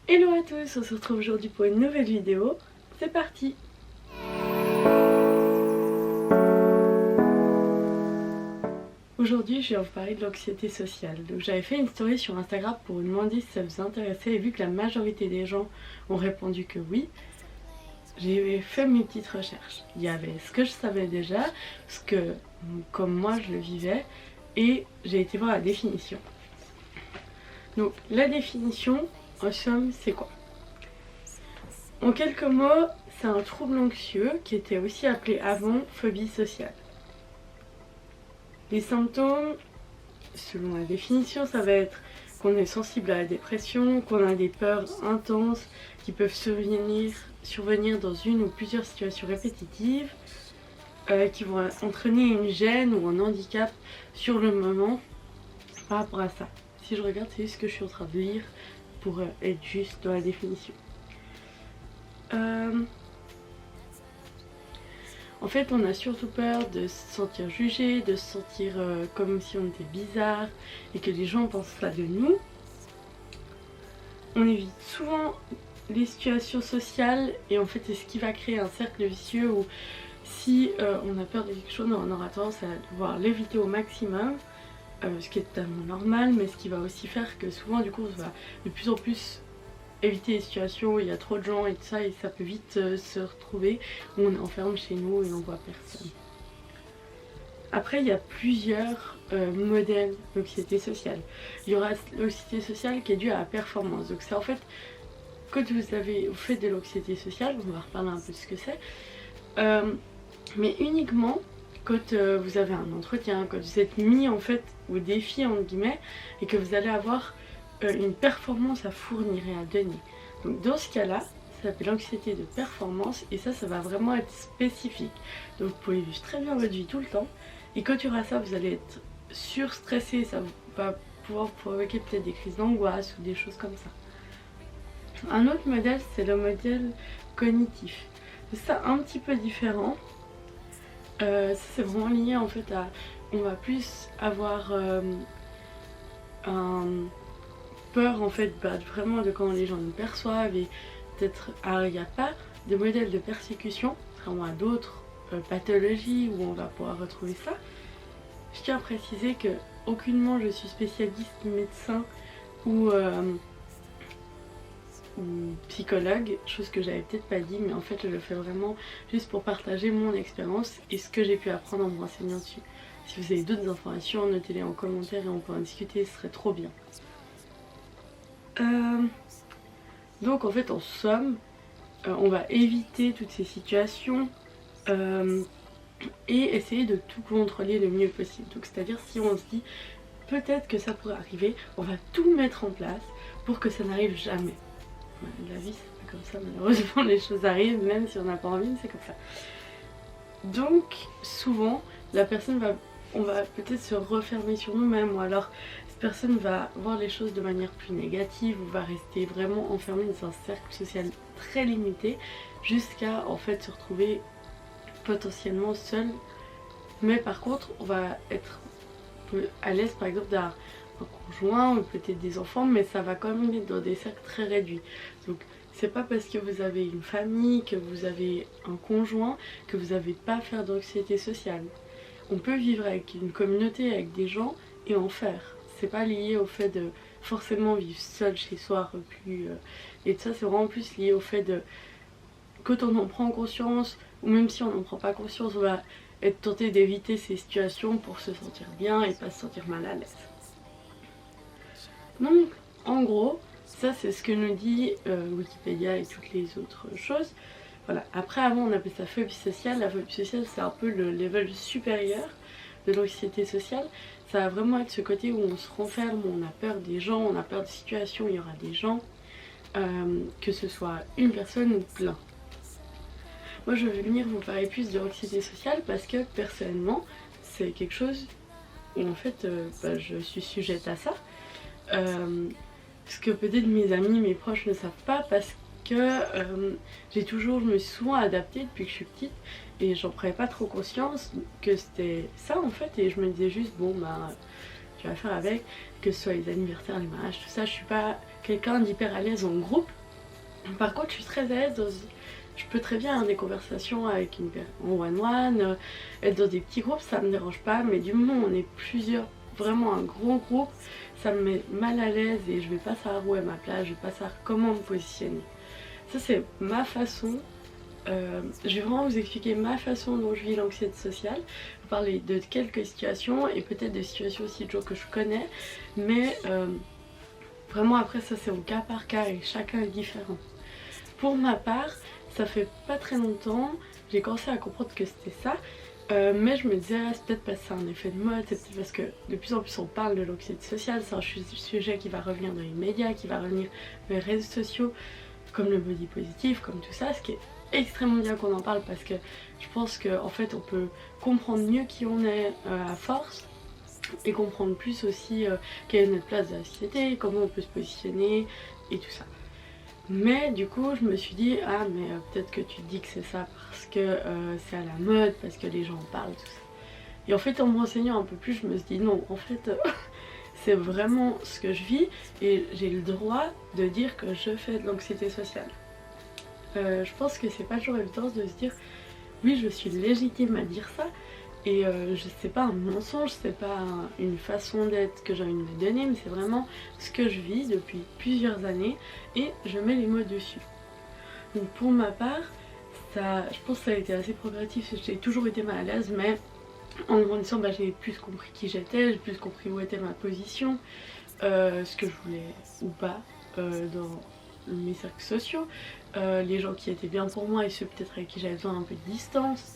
Hello à tous, on se retrouve aujourd'hui pour une nouvelle vidéo. C'est parti! Aujourd'hui, je vais vous parler de l'anxiété sociale. Donc, j'avais fait une story sur Instagram pour vous demander si ça vous intéressait et vu que la majorité des gens ont répondu que oui, j'ai fait mes petites recherches. Il y avait ce que je savais déjà, comme moi je le vivais, et j'ai été voir la définition. Donc, la définition, en somme, c'est quoi? En quelques mots, c'est un trouble anxieux qui était aussi appelé avant phobie sociale. Les symptômes, selon la définition, ça va être qu'on est sensible à la dépression, qu'on a des peurs intenses qui peuvent survenir dans une ou plusieurs situations répétitives, qui vont entraîner une gêne ou un handicap sur le moment par rapport à ça. Si je regarde, c'est juste ce que je suis en train de lire pour être juste dans la définition. En fait, on a surtout peur de se sentir jugé, de se sentir comme si on était bizarre et que les gens pensent ça de nous. On évite souvent les situations sociales et en fait c'est ce qui va créer un cercle vicieux où si on a peur de quelque chose, on aura tendance à devoir l'éviter au maximum, ce qui est totalement normal, mais ce qui va aussi faire que souvent du coup on va de plus en plus éviter les situations où il y a trop de gens et tout ça, et ça peut vite se retrouver où on est enfermé chez nous et on voit personne. Après, il y a plusieurs modèles d'anxiété sociale. Il y aura l'anxiété sociale qui est due à la performance. Donc c'est en fait, quand vous faites de l'anxiété sociale, on va reparler un peu de ce que c'est, mais uniquement quand vous avez un entretien, quand vous êtes mis en fait au défi entre guillemets et que vous allez avoir une performance à fournir et à donner. Donc dans ce cas-là, ça s'appelle l'anxiété de performance et ça va vraiment être spécifique. Donc vous pouvez vivre très bien votre vie tout le temps et quand il y aura ça, vous allez être surstressé, ça va pouvoir vous provoquer peut-être des crises d'angoisse ou des choses comme ça. Un autre modèle, c'est le modèle cognitif. C'est ça un petit peu différent. Ça c'est vraiment lié en fait à... On va plus avoir un... peur en fait vraiment de quand les gens nous perçoivent et peut-être il n'y a pas de modèle de persécution contrairement à d'autres pathologies où on va pouvoir retrouver ça. Je tiens à préciser que aucunement je suis spécialiste médecin ou psychologue, chose que j'avais peut-être pas dit, mais en fait je le fais vraiment juste pour partager mon expérience et ce que j'ai pu apprendre en me renseignant dessus. Si vous avez d'autres informations, notez-les en commentaire et on peut en discuter, ce serait trop bien. Donc en fait en somme, on va éviter toutes ces situations et essayer de tout contrôler le mieux possible. Donc c'est-à-dire si on se dit peut-être que ça pourrait arriver, on va tout mettre en place pour que ça n'arrive jamais. La vie c'est pas comme ça, malheureusement les choses arrivent même si on n'a pas envie, mais c'est comme ça. Donc souvent la personne on va peut-être se refermer sur nous-mêmes ou alors personne va voir les choses de manière plus négative ou va rester vraiment enfermée dans un cercle social très limité jusqu'à en fait se retrouver potentiellement seul. Mais par contre on va être à l'aise par exemple d'un conjoint ou peut-être des enfants, mais ça va quand même être dans des cercles très réduits. Donc c'est pas parce que vous avez une famille, que vous avez un conjoint, que vous n'avez pas à faire d'anxiété sociale. On peut vivre avec une communauté, avec des gens et en faire. C'est pas lié au fait de forcément vivre seul chez soi, reclus. Et ça c'est vraiment plus lié au fait de quand on en prend conscience, ou même si on n'en prend pas conscience, on va être tenté d'éviter ces situations pour se sentir bien et pas se sentir mal à l'aise. Donc en gros, ça c'est ce que nous dit Wikipédia et toutes les autres choses. Voilà. Après avant on appelait ça phobie sociale. La phobie sociale c'est un peu le level supérieur de l'anxiété sociale. Ça va vraiment être ce côté où on se renferme, où on a peur des gens, on a peur de situations où il y aura des gens, que ce soit une personne ou plein. Moi je vais venir vous parler plus de l'anxiété sociale parce que personnellement c'est quelque chose où en fait je suis sujette à ça. Ce que peut-être mes amis, mes proches ne savent pas parce que je me suis souvent adaptée depuis que je suis petite et j'en prenais pas trop conscience que c'était ça en fait et je me disais juste bon bah tu vas faire avec, que ce soit les anniversaires, les mariages, tout ça. Je suis pas quelqu'un d'hyper à l'aise en groupe. Par contre je suis très à l'aise dans... Je peux très bien avoir des conversations avec en one-one, être dans des petits groupes, ça me dérange pas, mais du moment où on est plusieurs, vraiment un gros groupe, ça me met mal à l'aise et je vais pas savoir où est ma place, je vais pas savoir comment me positionner. Ça c'est ma façon, je vais vraiment vous expliquer ma façon dont je vis l'anxiété sociale, vous parler de quelques situations et peut-être de situations aussi de gens que je connais, mais vraiment après ça c'est au cas par cas et chacun est différent. Pour ma part, ça fait pas très longtemps, j'ai commencé à comprendre que c'était ça, mais je me disais ah, c'est peut-être parce que c'est un effet de mode, c'est peut-être parce que de plus en plus on parle de l'anxiété sociale, c'est un sujet qui va revenir dans les médias, qui va revenir dans les réseaux sociaux, comme le body positif, comme tout ça, ce qui est extrêmement bien qu'on en parle parce que je pense qu'en fait on peut comprendre mieux qui on est à force et comprendre plus aussi quelle est notre place dans la société, comment on peut se positionner et tout ça. Mais du coup je me suis dit ah mais peut-être que tu te dis que c'est ça parce que c'est à la mode, parce que les gens en parlent, tout ça. Et en fait en me renseignant un peu plus je me suis dit non en fait c'est vraiment ce que je vis et j'ai le droit de dire que je fais de l'anxiété sociale. Je pense que c'est pas toujours évident de se dire oui je suis légitime à dire ça et c'est pas un mensonge, c'est pas une façon d'être que j'ai envie de me donner, mais c'est vraiment ce que je vis depuis plusieurs années et je mets les mots dessus. Donc pour ma part, ça, je pense que ça a été assez progressif, j'ai toujours été mal à l'aise, mais en grandissant bah, j'ai plus compris qui j'étais, j'ai plus compris où était ma position, ce que je voulais ou pas dans mes cercles sociaux, les gens qui étaient bien pour moi et ceux peut-être avec qui j'avais besoin d'un peu de distance.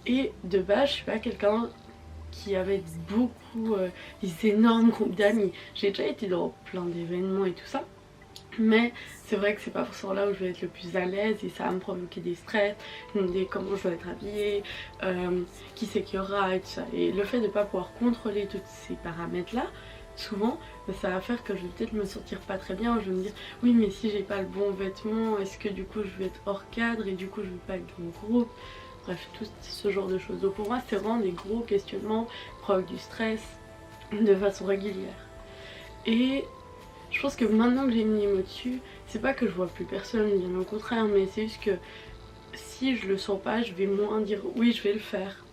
Et de base, je suis pas quelqu'un qui avait beaucoup des énormes groupes d'amis. J'ai déjà été dans plein d'événements et tout ça, mais c'est vrai que c'est pas forcément là où je vais être le plus à l'aise et ça va me provoquer des stress, me dire comment je dois être habillée, qui c'est qu'il y aura et tout ça. Et le fait de pas pouvoir contrôler tous ces paramètres là, souvent ça va faire que je vais peut-être me sentir pas très bien, je vais me dire oui mais si j'ai pas le bon vêtement, est-ce que du coup je vais être hors cadre et du coup je vais pas être dans le groupe. Bref, tout ce genre de choses. Donc pour moi, c'est vraiment des gros questionnements, provoquent du stress de façon régulière. Et je pense que maintenant que j'ai mis les mots dessus, c'est pas que je vois plus personne, bien au contraire, mais c'est juste que si je le sens pas, je vais moins dire oui, je vais le faire.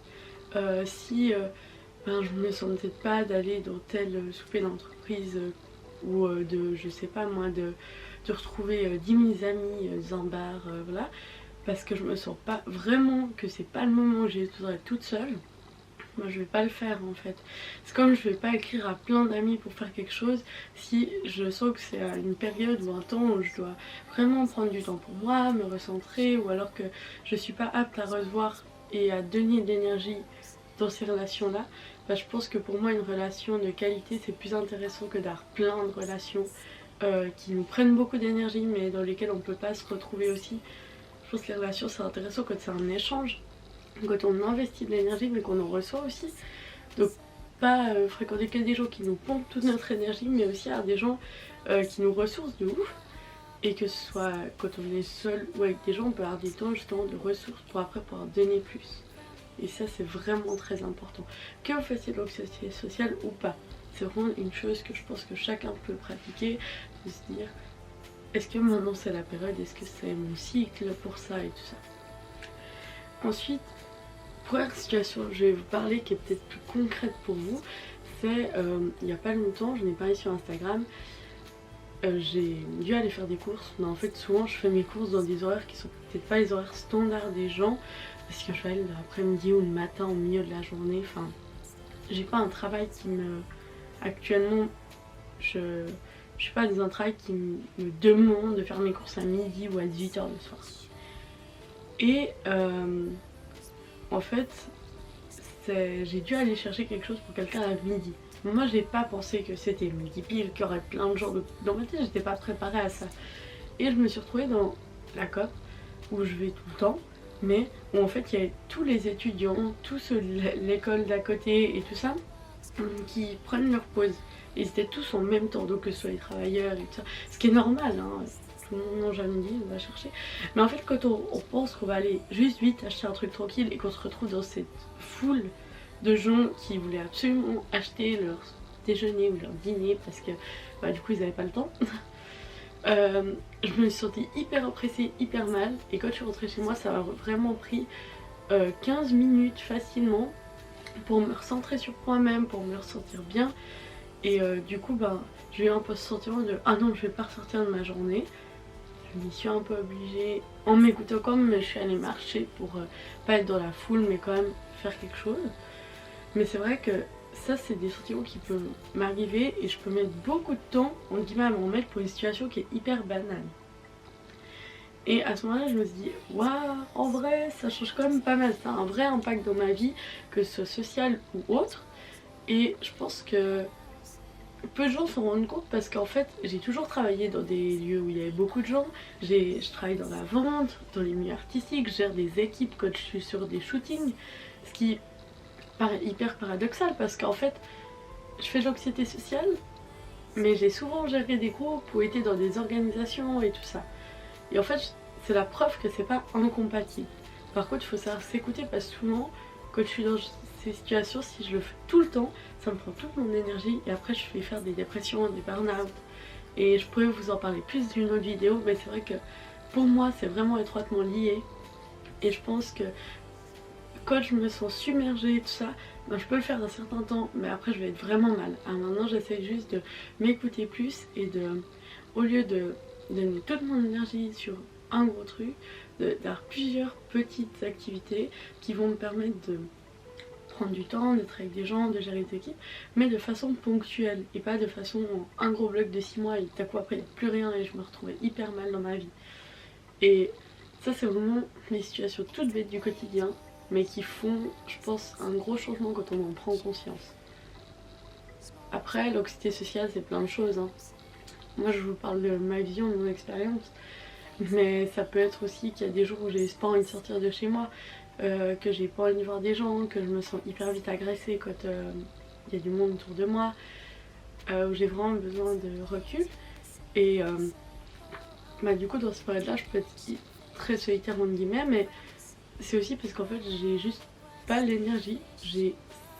Si ben, je me sens peut-être pas d'aller dans tel souper d'entreprise ou de, je sais pas moi, de retrouver 10 000 amis dans un bar, voilà. Parce que je me sens pas vraiment que c'est pas le moment où j'ai besoin d'être toute seule, moi je vais pas le faire en fait. C'est comme je vais pas écrire à plein d'amis pour faire quelque chose si je sens que c'est à une période ou un temps où je dois vraiment prendre du temps pour moi, me recentrer, ou alors que je suis pas apte à recevoir et à donner de l'énergie dans ces relations là. Bah, je pense que pour moi une relation de qualité c'est plus intéressant que d'avoir plein de relations qui nous prennent beaucoup d'énergie mais dans lesquelles on peut pas se retrouver aussi. Je pense que les relations c'est intéressant quand c'est un échange, quand on investit de l'énergie mais qu'on en reçoit aussi. Donc pas fréquenter que des gens qui nous pompent toute notre énergie, mais aussi avoir des gens qui nous ressourcent de ouf. Et que ce soit quand on est seul ou avec des gens, on peut avoir des temps justement de ressources pour après pouvoir donner plus. Et ça c'est vraiment très important. Que vous fassiez de l'anxiété sociale ou pas, c'est vraiment une chose que je pense que chacun peut pratiquer, de se dire est-ce que maintenant c'est la période, est-ce que c'est mon cycle pour ça et tout ça. Ensuite, première situation, je vais vous parler qui est peut-être plus concrète pour vous, c'est il n'y a pas longtemps, je n'ai parlé sur Instagram, j'ai dû aller faire des courses, mais en fait souvent je fais mes courses dans des horaires qui sont peut-être pas les horaires standards des gens, parce que je vais aller de l'après-midi ou le matin au milieu de la journée, enfin j'ai pas un travail qui me... Actuellement je suis pas dans un travail qui me demande de faire mes courses à midi ou à 18 h le soir. Et en fait j'ai dû aller chercher quelque chose pour quelqu'un à midi. Moi j'ai pas pensé que c'était midi pile, qu'il y aurait plein de gens dans ma tête, j'étais pas préparée à ça. Et je me suis retrouvée dans la COP où je vais tout le temps, mais où en fait il y avait tous les étudiants, tous l'école d'à côté et tout ça, qui prennent leur pause. Et ils étaient tous en même temps, donc que ce soit les travailleurs et tout ça, ce qui est normal, hein. Tout le monde mange à midi, on va chercher. Mais en fait quand on pense qu'on va aller juste vite acheter un truc tranquille et qu'on se retrouve dans cette foule de gens qui voulaient absolument acheter leur déjeuner ou leur dîner parce que bah, du coup ils n'avaient pas le temps. Je me suis sentie hyper oppressée, hyper mal, et quand je suis rentrée chez moi ça m'a vraiment pris 15 minutes facilement pour me recentrer sur moi-même, pour me ressentir bien. Et du coup ben, j'ai eu un peu ce sentiment de ah non, je vais pas ressortir de ma journée. Je m'y suis un peu obligée en m'écoutant quand même, mais je suis allée marcher pour pas être dans la foule mais quand même faire quelque chose. Mais c'est vrai que ça c'est des sentiments qui peuvent m'arriver et je peux mettre beaucoup de temps en guillemets à m'en remettre pour une situation qui est hyper banale. Et à ce moment-là je me suis dit waouh, en vrai ça change quand même pas mal, ça a un vrai impact dans ma vie, que ce soit social ou autre. Et je pense que peu de gens s'en rendent compte parce qu'en fait j'ai toujours travaillé dans des lieux où il y avait beaucoup de gens. Je travaille dans la vente, dans les milieux artistiques, je gère des équipes quand je suis sur des shootings. Ce qui paraît hyper paradoxal parce qu'en fait je fais de l'anxiété sociale mais j'ai souvent géré des groupes ou été dans des organisations et tout ça. Et en fait c'est la preuve que c'est pas incompatible. Par contre il faut savoir s'écouter parce que souvent quand je suis dans ces situations, si je le fais tout le temps, ça me prend toute mon énergie et après je vais faire des dépressions, des burn-out. Et je pourrais vous en parler plus d'une autre vidéo, mais c'est vrai que pour moi c'est vraiment étroitement lié. Et je pense que quand je me sens submergée et tout ça, ben je peux le faire un certain temps, mais après je vais être vraiment mal. Alors maintenant j'essaie juste de m'écouter plus et de, au lieu de donner toute mon énergie sur un gros truc, d'avoir plusieurs petites activités qui vont me permettre de prendre du temps, d'être avec des gens, de gérer des équipes, mais de façon ponctuelle et pas de façon un gros bloc de 6 mois et tout à coup après il n'y a plus rien et je me retrouvais hyper mal dans ma vie. Et ça c'est vraiment les situations toutes bêtes du quotidien mais qui font je pense un gros changement quand on en prend conscience. Après l'anxiété sociale c'est plein de choses hein. Moi je vous parle de ma vision, de mon expérience, mais ça peut être aussi qu'il y a des jours où j'ai pas envie de sortir de chez moi, que j'ai pas envie de voir des gens, que je me sens hyper vite agressée quand il y a du monde autour de moi, où j'ai vraiment besoin de recul. Et bah, du coup dans cette période là je peux être très solitaire entre guillemets, mais c'est aussi parce qu'en fait j'ai juste pas l'énergie.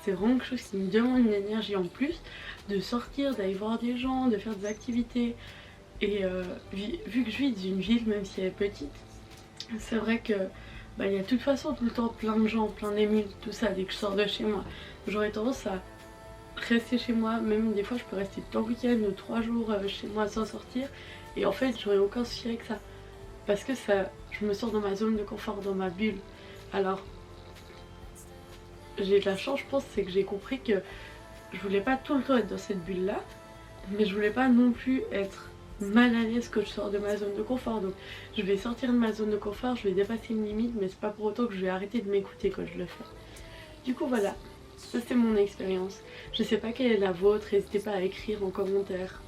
C'est vraiment quelque chose qui me demande une énergie en plus, de sortir, d'aller voir des gens, de faire des activités. Et vu que je vis dans une ville, même si elle est petite, c'est vrai que bah, y a de toute façon tout le temps plein de gens, plein d'émules, tout ça dès que je sors de chez moi. J'aurais tendance à rester chez moi, même des fois je peux rester tout le week-end ou 3 jours chez moi sans sortir. Et en fait j'aurais aucun souci avec ça. Parce que ça, je me sors dans ma zone de confort, dans ma bulle. Alors j'ai de la chance je pense, c'est que j'ai compris que je voulais pas tout le temps être dans cette bulle là, mais je voulais pas non plus être mal à l'aise quand je sors de ma zone de confort. Donc je vais sortir de ma zone de confort, je vais dépasser une limite, mais c'est pas pour autant que je vais arrêter de m'écouter quand je le fais. Du coup voilà, ça c'est mon expérience. Je sais pas quelle est la vôtre, n'hésitez pas à écrire en commentaire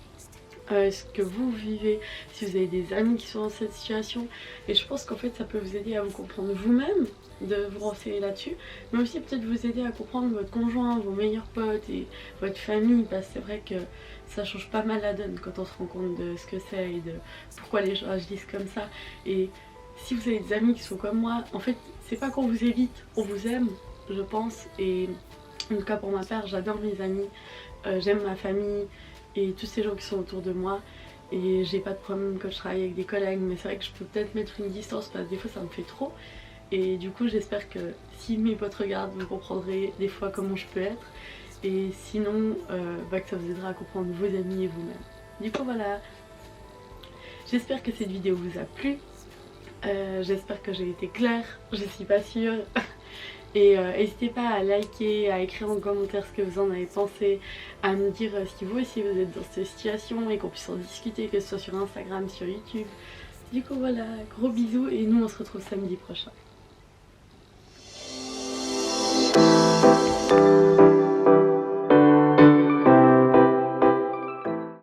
ce que vous vivez, si vous avez des amis qui sont dans cette situation. Et je pense qu'en fait ça peut vous aider à vous comprendre vous-même, de vous renseigner là-dessus, mais aussi peut-être vous aider à comprendre votre conjoint, vos meilleurs potes et votre famille, parce que c'est vrai que ça change pas mal la donne quand on se rend compte de ce que c'est et de pourquoi les gens agissent comme ça. Et si vous avez des amis qui sont comme moi, en fait c'est pas qu'on vous évite, on vous aime je pense. Et en tout cas pour ma part j'adore mes amis, j'aime ma famille et tous ces gens qui sont autour de moi, et j'ai pas de problème quand je travaille avec des collègues, mais c'est vrai que je peux peut-être mettre une distance parce que des fois ça me fait trop. Et du coup j'espère que si mes potes regardent vous comprendrez des fois comment je peux être, et sinon bah, que ça vous aidera à comprendre vos amis et vous-même. Du coup voilà, j'espère que cette vidéo vous a plu, j'espère que j'ai été claire, je suis pas sûre. Et n'hésitez pas à liker, à écrire en commentaire ce que vous en avez pensé, à me dire si vous aussi vous êtes dans cette situation et qu'on puisse en discuter, que ce soit sur Instagram, sur YouTube. Du coup voilà, gros bisous et nous on se retrouve samedi prochain.